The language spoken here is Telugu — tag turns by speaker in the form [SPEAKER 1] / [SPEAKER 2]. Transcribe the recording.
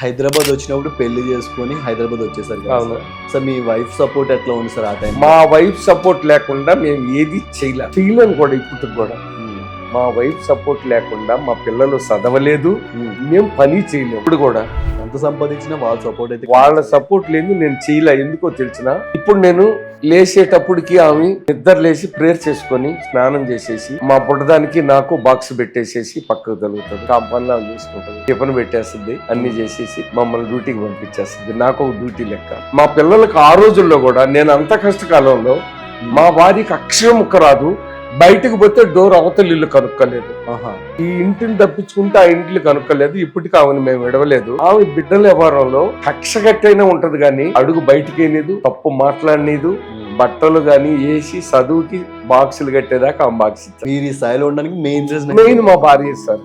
[SPEAKER 1] హైదరాబాద్ వచ్చినప్పుడు పెళ్లి చేసుకొని హైదరాబాద్ వచ్చేసారు కదా
[SPEAKER 2] అవును.
[SPEAKER 1] సార్. మీ వైఫ్ సపోర్ట్ ఎట్లా ఉంది సార్ ఆ టైం?
[SPEAKER 2] మా వైఫ్ సపోర్ట్ లేకుండా మేము ఏది చేయలేము కూడా ఇప్పుడు కూడా. మా వైఫ్ సపోర్ట్ లేకుండా మా పిల్లలు చదవలేదు, మేము పని చేయలేము ఇప్పుడు కూడా.
[SPEAKER 1] ఎంత సంపాదించినా వాళ్ళ సపోర్ట్ అయితే
[SPEAKER 2] వాళ్ళ సపోర్ట్ లేదు, నేను చేయలే. ఎందుకో తెలిసిన ఇప్పుడు నేను లేచేటప్పటికి ఆమె నిద్ర లేచి ప్రేయర్ చేసుకొని స్నానం చేసేసి మా బుడ్డదానికి నాకు బాక్స్ పెట్టేసేసి పక్కకు తగులుతుంది. కాంపౌండ్ లో చూసుకుంటుంది, టిఫిన్ పెట్టేస్తుంది, అన్ని చేసేసి మమ్మల్ని డ్యూటీకి పంపించేస్తుంది. నాకు ఒక డ్యూటీ లెక్క. మా పిల్లలకు ఆ రోజుల్లో కూడా నేను అంత కష్టకాలంలో మా వారికి అక్షరం ముక్క రాదు, బయటకు పోతే డోర్ అవతల ఇల్లు కనుక్కోలేదు. ఈ ఇంటిని తప్పించుకుంటే ఆ ఇంటిని కనుక్కోలేదు. ఇప్పటికీ ఆమెను మేము విడవలేదు. ఆమె బిడ్డల వ్యవహారంలో కక్షగట్టైనా ఉంటది కానీ అడుగు బయటికి వేయలేదు, తప్పు మాట్లాడలేదు. బట్టలు గాని వేసి చదువుకి బాక్సులు కట్టేదాకా ఆమె బాక్స్ ఇచ్చారు.
[SPEAKER 1] మీరు ఈ స్థాయిలో ఉండడానికి మెయిన్
[SPEAKER 2] మెయిన్ మా భార్య సార్.